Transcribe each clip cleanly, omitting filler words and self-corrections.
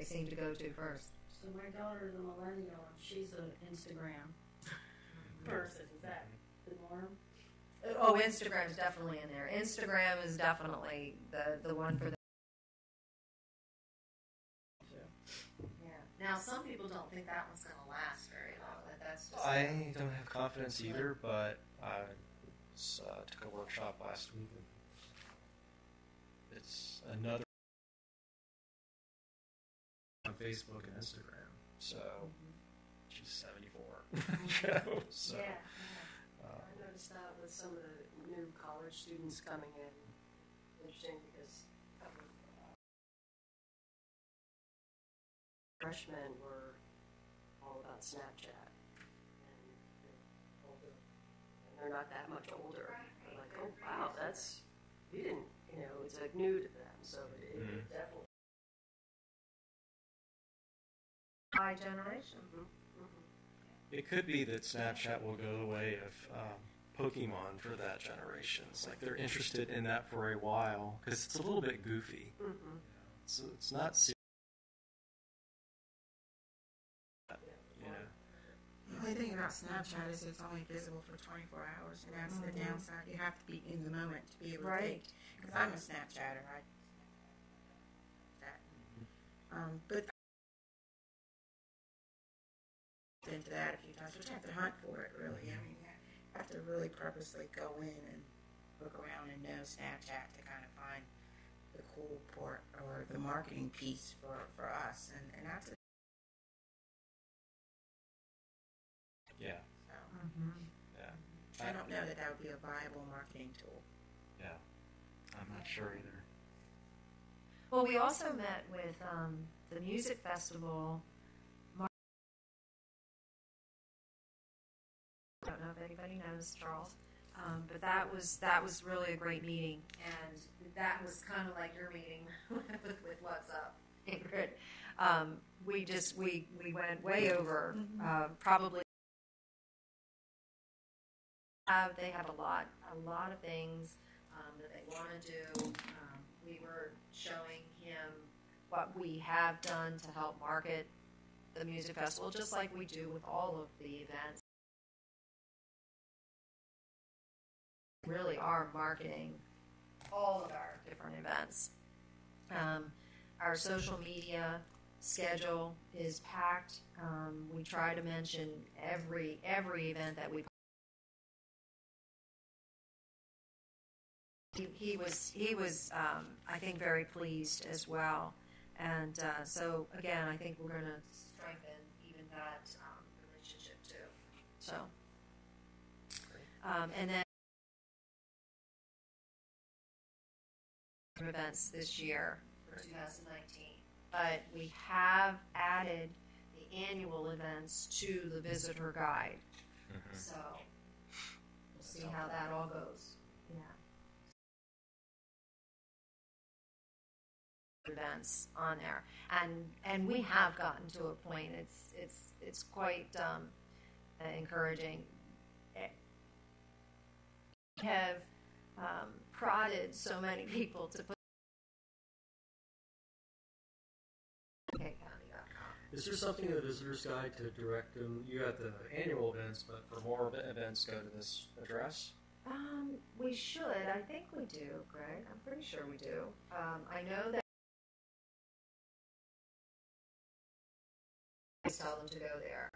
they seem to go to first. So my daughter is a millennial, and she's an Instagram person. Is that the norm? Oh, Instagram is definitely in there. Instagram is definitely the one for the. Yeah. Now, some people don't think that one's going to last very long. That's just. I don't have confidence either, but I took a workshop last week. It's another on Facebook and Instagram. So she's 74. So. Yeah. I noticed that with some of the new college students coming in. Interesting because freshmen were all about Snapchat, and they're older, and they're not that much older. They're like, oh wow, we didn't, it's like new to them, so it definitely. High generation. It could be that Snapchat will go the way of Pokemon for that generation. It's like they're interested in that for a while because it's a little bit goofy. So it's not serious. The only thing about Snapchat is it's only visible for 24 hours, and that's the downside. You have to be in the moment to be able to take. Because I'm a Snapchatter, but into that a few times, but you have to hunt for it, really. I mean, you have to really purposely go in and look around and know Snapchat to kind of find the cool part or the marketing piece for us, and that's a Yeah. so. Yeah. I don't know that would be a viable marketing tool. Yeah. I'm not sure either. Well, we also met with the music festival. I don't know if anybody knows Charles, but that was really a great meeting, and that was kind of like your meeting with What's Up, Ingrid. We went way over probably. They have a lot of things that they want to do. We were showing him what we have done to help market the music festival, just like we do with all of the events. We really are marketing all of our different events. Our social media schedule is packed. We try to mention every event that we. He was I think very pleased as well, and so again I think we're going to strengthen even that relationship too. So and then events this year for 2019, but we have added the annual events to the visitor guide, so we'll see how that all goes. Events on there, and we have gotten to a point. It's quite encouraging. We have prodded so many people to put. Is there something in the visitor's guide to direct them? You got the annual events, but for more events, go to this address? We should. I think we do, Greg. I'm pretty sure we do. I know that. I tell them to go there.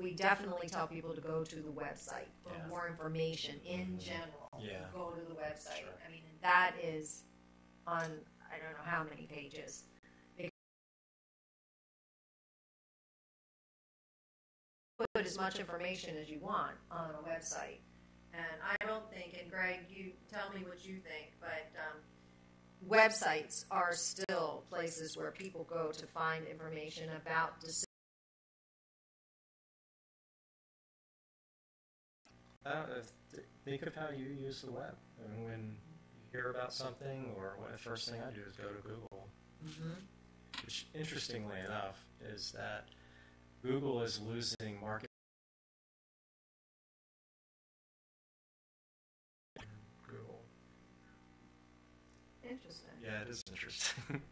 We definitely tell people to go to the website for more information in general. Yeah. Go to the website. Sure. I mean, that is on I don't know how many pages. Put as much information as you want on a website. And I don't think, and Greg, you tell me what you think, but websites are still places where people go to find information about decisions. Think of how you use the web. I mean, when you hear about something, or the first thing I do is go to Google. Which, interestingly enough, is that Google is losing market. Google. Interesting. Yeah, it is interesting.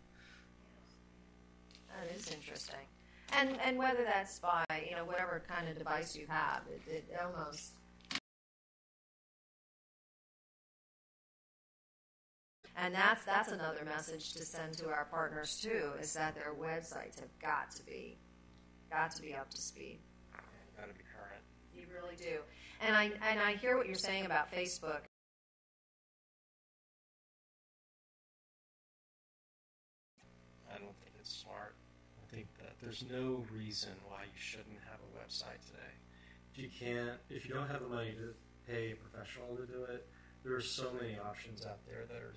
interesting. And whether that's by, whatever kind of device you have, it almost. And that's another message to send to our partners too, is that their websites have got to be up to speed. Got to be current. You really do. And I hear what you're saying about Facebook. I don't think it's smart. I think that there's no reason why you shouldn't have a website today. If you don't have the money to pay a professional to do it, there are so many options out there that are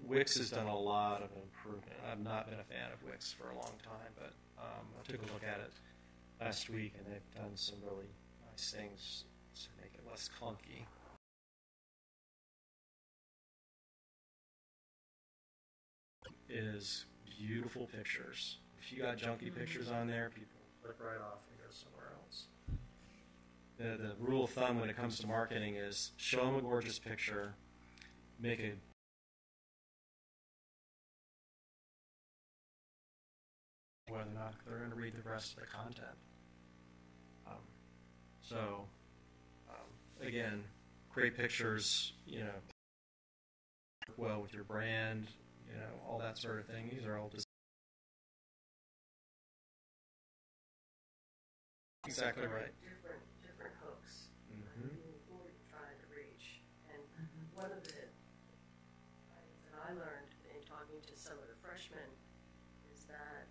Wix has done a lot of improvement. I've not been a fan of Wix for a long time, but I took a look at it last week, and they've done some really nice things to make it less clunky. Is beautiful pictures. If you got junky pictures on there, people click right off and go somewhere else. The rule of thumb when it comes to marketing is show them a gorgeous picture, make a whether or not they're going to read the rest of the content. Again, great pictures, work well with your brand, all that sort of thing. These are all just exactly right. Different hooks. Mm-hmm. Who are you trying to reach? And one of the things that I learned in talking to some of the freshmen is that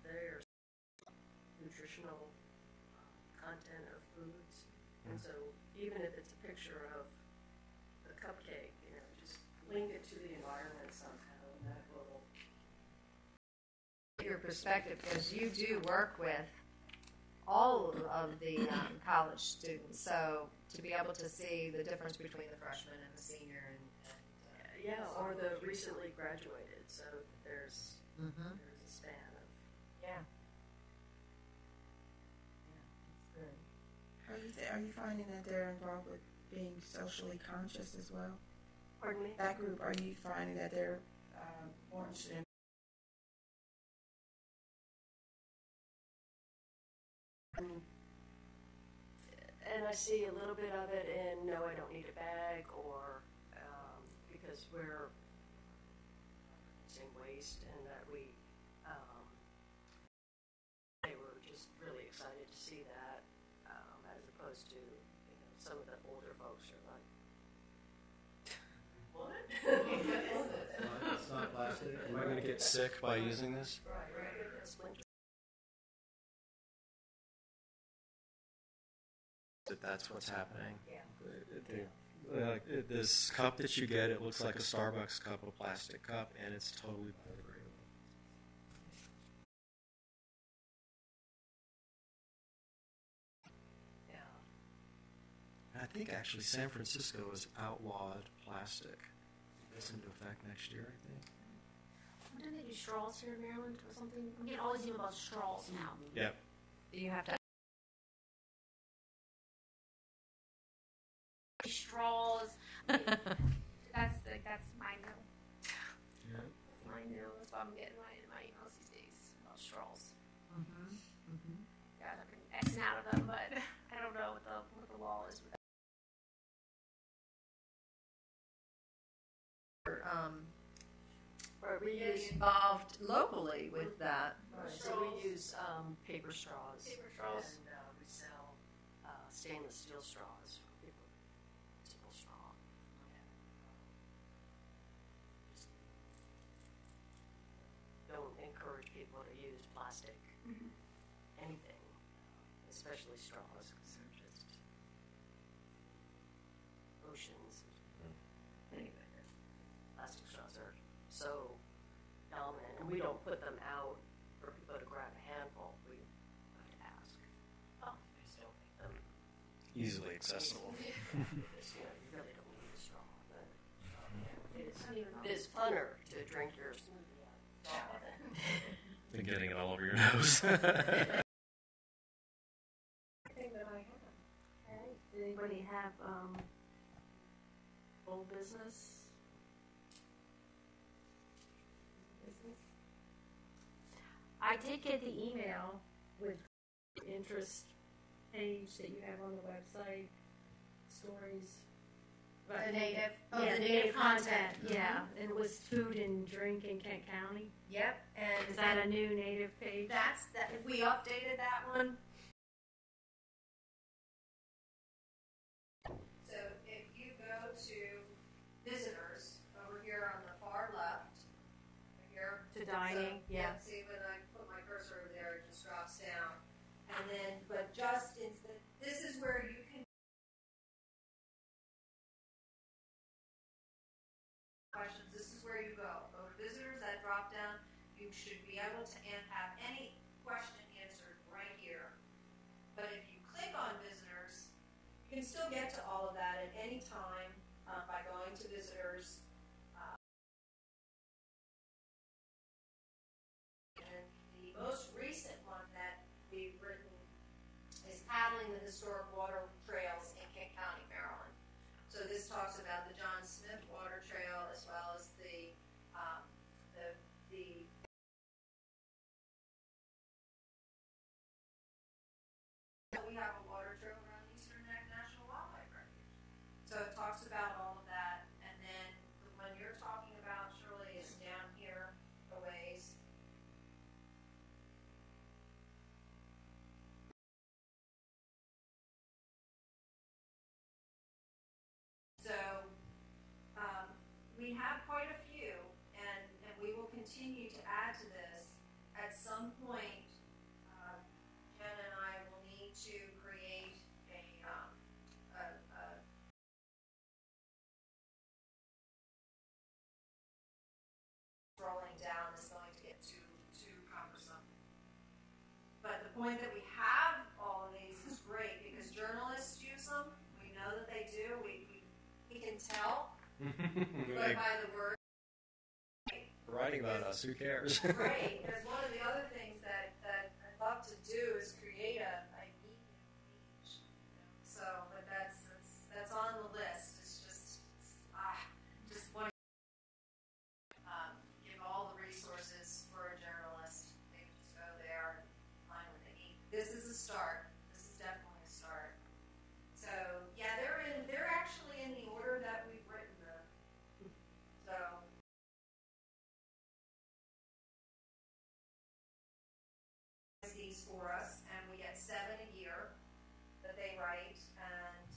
there's nutritional content of foods, and so even if it's a picture of a cupcake, just link it to the environment somehow, and that will. Your perspective, because you do work with all of the college students, so to be able to see the difference between the freshman and the senior, or the recently graduated. So there's a span of. Yeah. That's good. Are you finding that they're involved with being socially conscious as well? Pardon me? That group, are you finding that they're more interested in? And I see a little bit of it in no, I don't need a bag, or because we're reducing waste, and that they were just really excited to see that, as opposed to some of the older folks are like, what? It's not plastic. Am I going to get sick by using this? Right. Splinter. That's what's happening. Yeah. This cup that you get, it looks like a Starbucks cup, a plastic cup, and it's totally biodegradable. Yeah. I think actually San Francisco has outlawed plastic. It's into effect next year, I think. Didn't they do straws here in Maryland or something? I'm getting all these emails about straws now. Yep. You have to. Straws. that's my no. Yeah. That's my no. That's why I'm getting my emails these days about straws. Yeah, I've been Xing out of them, but I don't know what the law is with that. Right, we Get use involved locally with that. so we use paper straws. Paper straws. And we sell stainless steel straws for people. Simple straw. Just don't encourage people to use plastic. Anything, especially straws, because they're just oceans. Anyway, plastic straws are so dominant, and we don't put them out for people to grab a handful. We have to ask. Oh, we still make them. Easily accessible. Because, you really don't need a straw, but it is funner to drink your smoothie out of straw than. And getting it all over your nose. Thing that I have. Okay. Did anybody have Old business? Business? I did get the email with the interest page that you have on the website, stories. The native, Yeah, the native content. Yeah, and it was food and drink in Kent County. Yep, and Is that a new native page? that's that. If we updated that one. So if you go to visitors over here on the far left, here To dining, so, yeah. See when I put my cursor over there, it just drops down, and then but just instant. This is where you can. Questions. This is where you go. Go to visitors, that drop down. You should be able to have any question answered right here. But if you click on visitors, you can still get to all of that at any time by going to visitors. And the most recent one that we've written is paddling the historic water trails in Kent County, Maryland. So this talks about the John Smith Water Trail as well as the we have a water trail around Eastern Neck National Wildlife Refuge. So it talks about all of that, and then the one you're talking about, Shirley, is down here a ways. So we have quite a few, and we will continue to add to this. At some point, Jen and I will need to create a scrolling down is going to get too cumbersome. But the point that we have all of these is great because journalists use them. We know that they do. We can tell. But by the word. Writing about us, who cares? Right, because one of the other things that I'd love to do is create a medium page. So, but that's on the list. It's just want to give all the resources for a journalist. They can just go there and find what they need. This is a start. This is definitely a start. So yeah, they're actually in the order that we've written them. So. These for us, and we get 7 a year that they write, and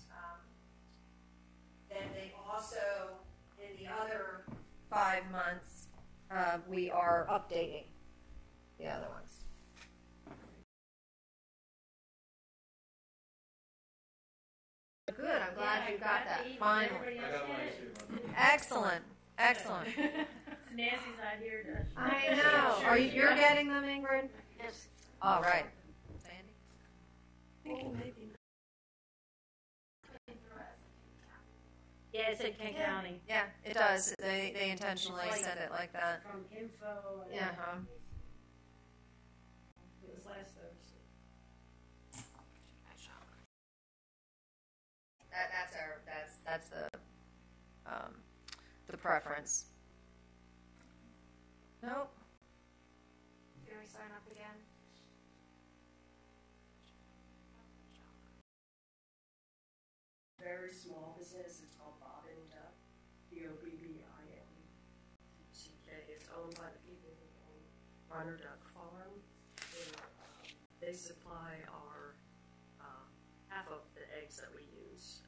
then they also, in the other 5 months, we are updating the other ones. Good, I'm glad you got that. Finally. I got mine too. Excellent, excellent. It's Nancy's idea to. I know. Are you're getting them, Ingrid? Yes. All right. Thinking maybe. Yeah, it said Kent County. Yeah, it does. They intentionally It's like- said it like that. From info. And Yeah. It was last Thursday. That's the preference. Nope. Can we sign up again? Very small business. It's called Bobbin Duck. BOBBIN-CK. It's owned by the people who own Runner Duck Farm. They supply our half of the eggs that we use.